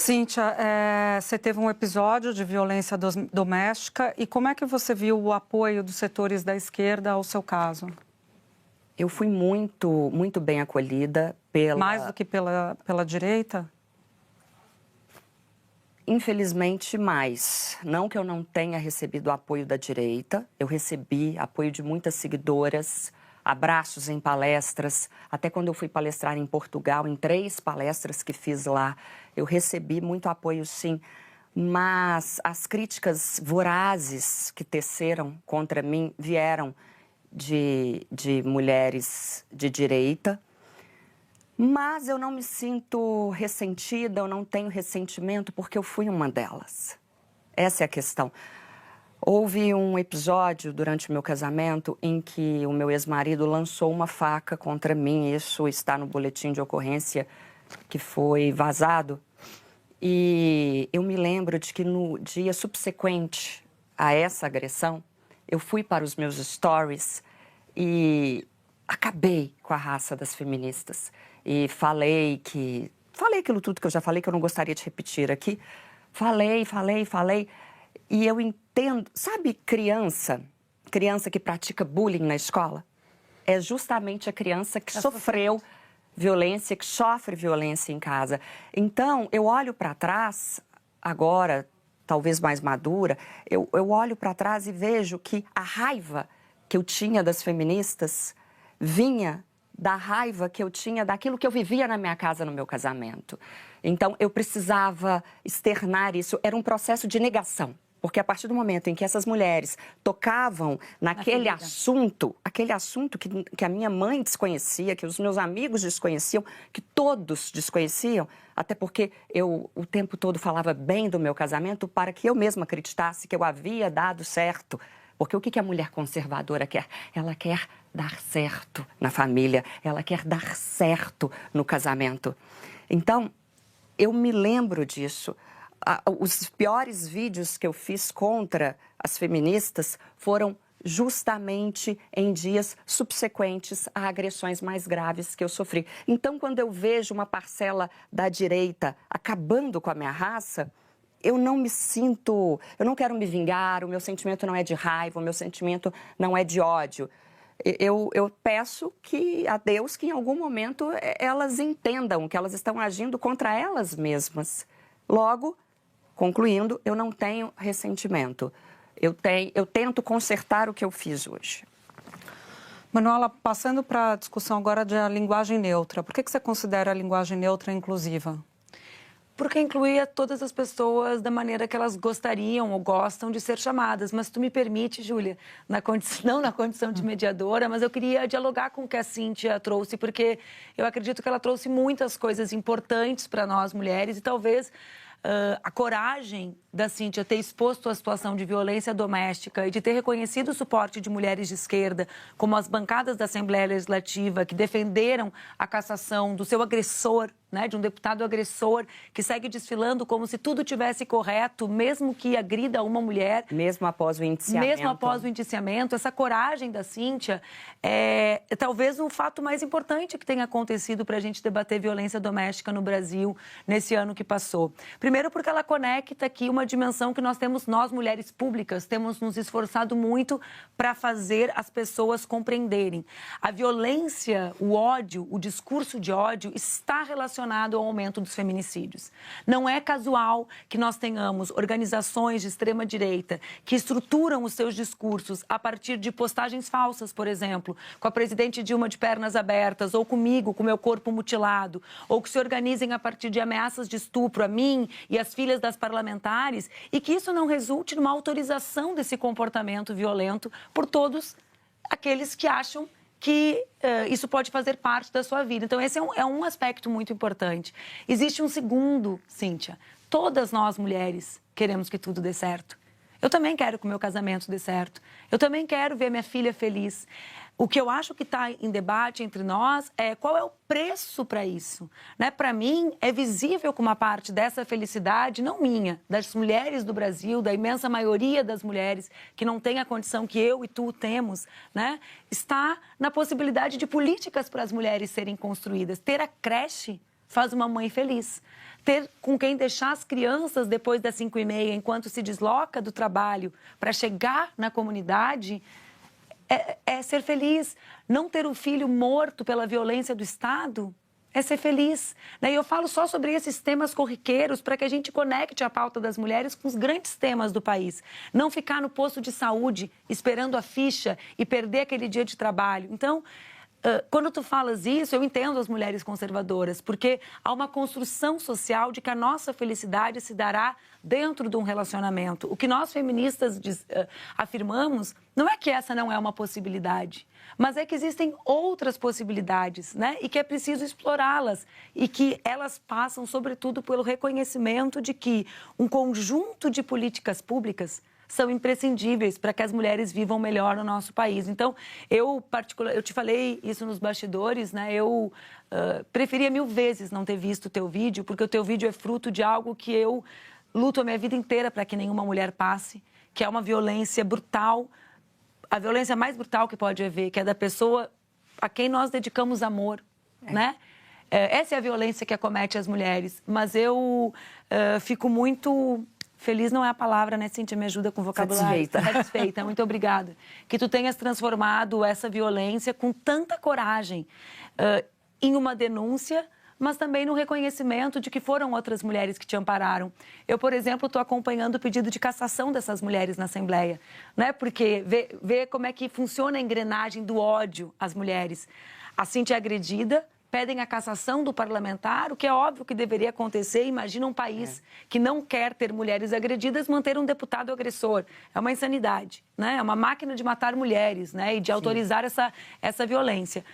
Cíntia, você teve um episódio de violência doméstica e como é que você viu o apoio dos setores da esquerda ao seu caso? Eu fui muito bem acolhida pela... Mais do que pela direita? Infelizmente, mais. Não que eu não tenha recebido o apoio da direita, eu recebi apoio de muitas seguidoras, abraços em palestras, até quando eu fui palestrar em Portugal, em 3 palestras que fiz lá, eu recebi muito apoio, sim. Mas as críticas vorazes que teceram contra mim vieram de mulheres de direita. Mas eu não me sinto ressentida, eu não tenho ressentimento porque eu fui uma delas. Essa é a questão. Houve um episódio durante o meu casamento em que o meu ex-marido lançou uma faca contra mim. Isso está no boletim de ocorrência que foi vazado. E eu me lembro de que no dia subsequente a essa agressão, eu fui para os meus stories e acabei com a raça das feministas. E falei aquilo tudo que eu já falei, que eu não gostaria de repetir aqui. Falei. E eu entendo, sabe criança que pratica bullying na escola? É justamente a criança que sofreu violência, que sofre violência em casa. Então, eu olho para trás, agora, talvez mais madura, eu olho para trás e vejo que a raiva que eu tinha das feministas vinha da raiva que eu tinha daquilo que eu vivia na minha casa, no meu casamento. Então, eu precisava externar isso. Era um processo de negação. Porque a partir do momento em que essas mulheres tocavam naquele assunto, que a minha mãe desconhecia, que os meus amigos desconheciam, que todos desconheciam, até porque eu o tempo todo falava bem do meu casamento para que eu mesma acreditasse que eu havia dado certo. Porque o que a mulher conservadora quer? Ela quer dar certo na família, ela quer dar certo no casamento. Então, eu me lembro disso. Os piores vídeos que eu fiz contra as feministas foram justamente em dias subsequentes a agressões mais graves que eu sofri. Então, quando eu vejo uma parcela da direita acabando com a minha raça, eu não me sinto, eu não quero me vingar, o meu sentimento não é de raiva, o meu sentimento não é de ódio. Eu peço a Deus que em algum momento elas entendam que elas estão agindo contra elas mesmas. Logo, concluindo, eu não tenho ressentimento. Eu tento consertar o que eu fiz hoje. Manuela, passando para a discussão agora da linguagem neutra, por que você considera a linguagem neutra inclusiva? Porque incluía todas as pessoas da maneira que elas gostariam ou gostam de ser chamadas. Mas tu me permite, Júlia, não na condição de mediadora, mas eu queria dialogar com o que a Cíntia trouxe, porque eu acredito que ela trouxe muitas coisas importantes para nós mulheres e talvez a coragem da Cíntia ter exposto a situação de violência doméstica e de ter reconhecido o suporte de mulheres de esquerda, como as bancadas da Assembleia Legislativa, que defenderam a cassação do seu agressor, né, de um deputado agressor, que segue desfilando como se tudo tivesse correto, mesmo que agrida uma mulher. Mesmo após o indiciamento. Mesmo após o indiciamento. Essa coragem da Cíntia é talvez o fato mais importante que tenha acontecido para a gente debater violência doméstica no Brasil nesse ano que passou. Primeiro porque ela conecta aqui uma dimensão que nós mulheres públicas, temos nos esforçado muito para fazer as pessoas compreenderem. A violência, o ódio, o discurso de ódio está relacionado ao aumento dos feminicídios. Não é casual que nós tenhamos organizações de extrema-direita que estruturam os seus discursos a partir de postagens falsas, por exemplo, com a presidente Dilma de pernas abertas, ou comigo, com meu corpo mutilado, ou que se organizem a partir de ameaças de estupro a mim e as filhas das parlamentares, e que isso não resulte numa autorização desse comportamento violento por todos aqueles que acham que isso pode fazer parte da sua vida. Então, esse é um aspecto muito importante. Existe um segundo, Cíntia. Todas nós, mulheres, queremos que tudo dê certo. Eu também quero que o meu casamento dê certo. Eu também quero ver minha filha feliz. O que eu acho que está em debate entre nós é qual é o preço para isso. Né? Para mim, é visível que uma parte dessa felicidade, não minha, das mulheres do Brasil, da imensa maioria das mulheres que não tem a condição que eu e tu temos, né? Está na possibilidade de políticas para as mulheres serem construídas. Ter a creche faz uma mãe feliz. ter com quem deixar as crianças depois das 5h30, enquanto se desloca do trabalho para chegar na comunidade, é ser feliz. Não ter o filho morto pela violência do Estado é ser feliz. E eu falo só sobre esses temas corriqueiros para que a gente conecte a pauta das mulheres com os grandes temas do país. Não ficar no posto de saúde esperando a ficha e perder aquele dia de trabalho. Então, quando tu falas isso, eu entendo as mulheres conservadoras, porque há uma construção social de que a nossa felicidade se dará dentro de um relacionamento. O que nós feministas afirmamos não é que essa não é uma possibilidade, mas é que existem outras possibilidades, né? E que é preciso explorá-las e que elas passam, sobretudo, pelo reconhecimento de que um conjunto de políticas públicas são imprescindíveis para que as mulheres vivam melhor no nosso país. Então, eu te falei isso nos bastidores, né? Eu preferia 1000 vezes não ter visto o teu vídeo, porque o teu vídeo é fruto de algo que eu luto a minha vida inteira para que nenhuma mulher passe, que é uma violência brutal, a violência mais brutal que pode haver, que é da pessoa a quem nós dedicamos amor, né? Essa é a violência que acomete as mulheres. Mas eu fico muito... Feliz não é a palavra, né, Cíntia? Me ajuda com o vocabulário. Satisfeita. Muito obrigada. Que tu tenhas transformado essa violência com tanta coragem em uma denúncia, mas também no reconhecimento de que foram outras mulheres que te ampararam. Eu, por exemplo, estou acompanhando o pedido de cassação dessas mulheres na Assembleia, né? Porque vê como é que funciona a engrenagem do ódio às mulheres. A Cíntia é agredida, pedem a cassação do parlamentar, o que é óbvio que deveria acontecer. Imagina um país que não quer ter mulheres agredidas manter um deputado agressor. É uma insanidade, né? É uma máquina de matar mulheres, né? E de autorizar essa violência.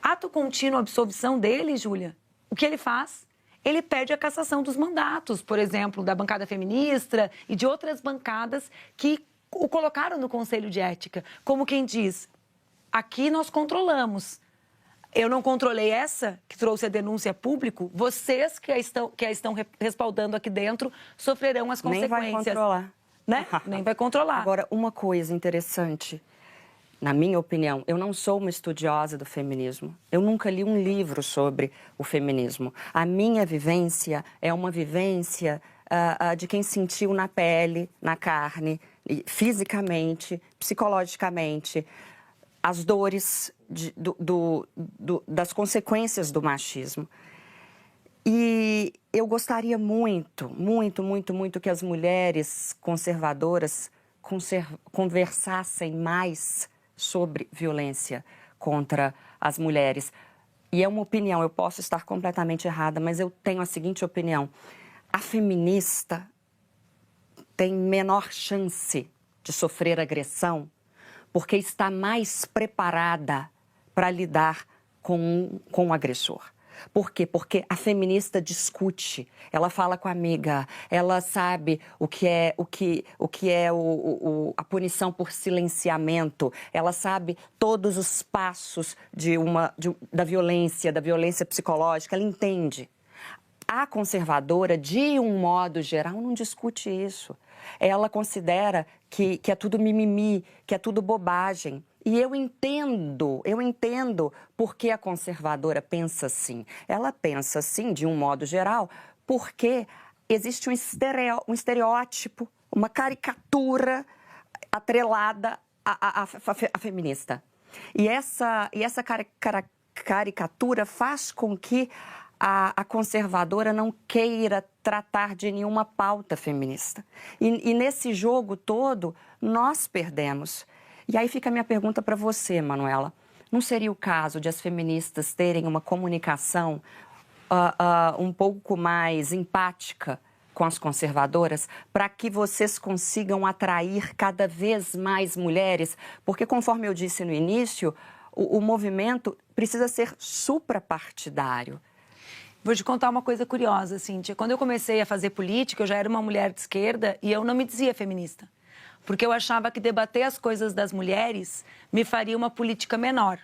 Ato contínuo, absolvição dele, Júlia, o que ele faz? Ele pede a cassação dos mandatos, por exemplo, da bancada feminista e de outras bancadas que o colocaram no Conselho de Ética. Como quem diz, aqui nós controlamos. Eu não controlei essa que trouxe a denúncia a público. Vocês que a estão respaldando aqui dentro sofrerão as consequências. Nem vai controlar. Né? Nem vai controlar. Agora, uma coisa interessante, na minha opinião, eu não sou uma estudiosa do feminismo. Eu nunca li um livro sobre o feminismo. A minha vivência é uma vivência de quem sentiu na pele, na carne, fisicamente, psicologicamente, as dores das consequências do machismo. E eu gostaria muito, muito, muito, muito que as mulheres conservadoras conversassem mais sobre violência contra as mulheres. E é uma opinião, eu posso estar completamente errada, mas eu tenho a seguinte opinião. A feminista tem menor chance de sofrer agressão porque está mais preparada para lidar com o agressor. Por quê? Porque a feminista discute, ela fala com a amiga, ela sabe o que é a punição por silenciamento, ela sabe todos os passos da violência psicológica, ela entende. A conservadora, de um modo geral, não discute isso. Ela considera que é tudo mimimi, que é tudo bobagem. E eu entendo porque a conservadora pensa assim. Ela pensa assim, de um modo geral, porque existe um estereótipo, uma caricatura atrelada à feminista. E essa caricatura faz com que a conservadora não queira tratar de nenhuma pauta feminista. E nesse jogo todo, nós perdemos. E aí fica a minha pergunta para você, Manuela. Não seria o caso de as feministas terem uma comunicação um pouco mais empática com as conservadoras, para que vocês consigam atrair cada vez mais mulheres? Porque, conforme eu disse no início, o movimento precisa ser suprapartidário. Vou te contar uma coisa curiosa, Cíntia. Quando eu comecei a fazer política, eu já era uma mulher de esquerda e eu não me dizia feminista. Porque eu achava que debater as coisas das mulheres me faria uma política menor.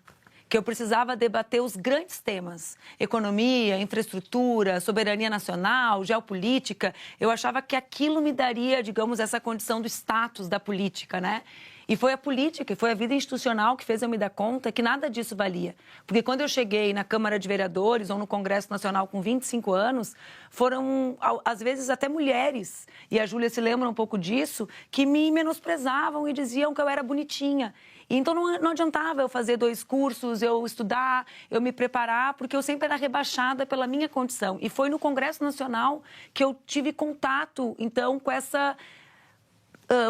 Que eu precisava debater os grandes temas. Economia, infraestrutura, soberania nacional, geopolítica. Eu achava que aquilo me daria, digamos, essa condição do status da política, né? E foi a política, e foi a vida institucional que fez eu me dar conta que nada disso valia. Porque quando eu cheguei na Câmara de Vereadores ou no Congresso Nacional com 25 anos, foram, às vezes, até mulheres, e a Júlia se lembra um pouco disso, que me menosprezavam e diziam que eu era bonitinha. Então, não adiantava eu fazer 2 cursos, eu estudar, eu me preparar, porque eu sempre era rebaixada pela minha condição. E foi no Congresso Nacional que eu tive contato, então, com essa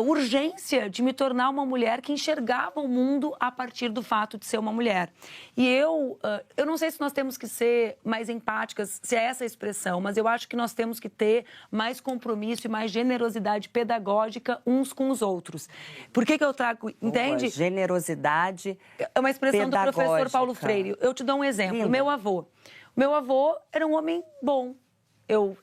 urgência de me tornar uma mulher que enxergava o mundo a partir do fato de ser uma mulher. E eu não sei se nós temos que ser mais empáticas, se é essa a expressão, mas eu acho que nós temos que ter mais compromisso e mais generosidade pedagógica uns com os outros. Por que eu trago, entende? Boa, generosidade é uma expressão do professor Paulo Freire. Eu te dou um exemplo. Lindo. Meu avô era um homem bom. Eu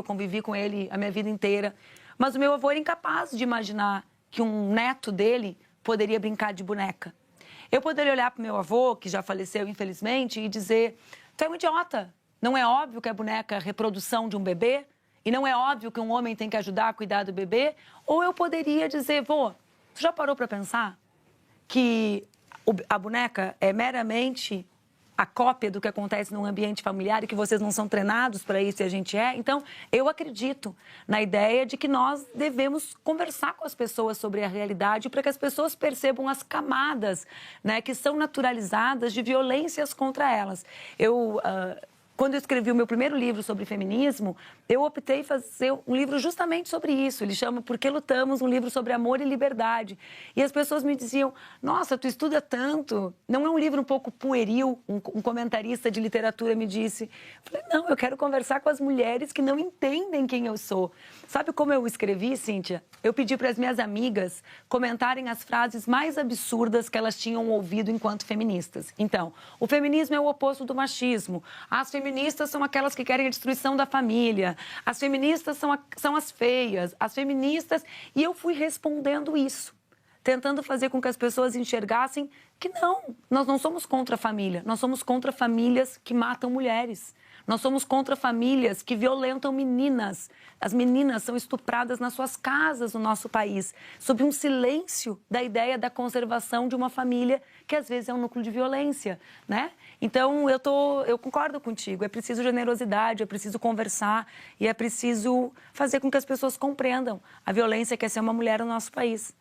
convivi com ele a minha vida inteira. Mas o meu avô era incapaz de imaginar que um neto dele poderia brincar de boneca. Eu poderia olhar para o meu avô, que já faleceu, infelizmente, e dizer: tu é um idiota. Não é óbvio que a boneca é a reprodução de um bebê? E não é óbvio que um homem tem que ajudar a cuidar do bebê? Ou eu poderia dizer: vô, tu já parou para pensar que a boneca é meramente a cópia do que acontece num ambiente familiar e que vocês não são treinados para isso e a gente é? Então, eu acredito na ideia de que nós devemos conversar com as pessoas sobre a realidade para que as pessoas percebam as camadas, né, que são naturalizadas de violências contra elas. Quando eu escrevi o meu primeiro livro sobre feminismo, eu optei em fazer um livro justamente sobre isso. Ele chama Por que Lutamos? Um livro sobre amor e liberdade. E as pessoas me diziam: nossa, tu estuda tanto. Não é um livro um pouco pueril? Um comentarista de literatura me disse. Eu falei: não, eu quero conversar com as mulheres que não entendem quem eu sou. Sabe como eu escrevi, Cíntia? Eu pedi para as minhas amigas comentarem as frases mais absurdas que elas tinham ouvido enquanto feministas. Então, o feminismo é o oposto do machismo. As feministas são aquelas que querem a destruição da família. As feministas são as feias. As feministas... E eu fui respondendo isso, tentando fazer com que as pessoas enxergassem que não, nós não somos contra a família. Nós somos contra famílias que matam mulheres. Nós somos contra famílias que violentam meninas. As meninas são estupradas nas suas casas no nosso país, sob um silêncio da ideia da conservação de uma família que às vezes é um núcleo de violência, né? Então, eu concordo contigo. É preciso generosidade, é preciso conversar e é preciso fazer com que as pessoas compreendam a violência que é ser uma mulher no nosso país.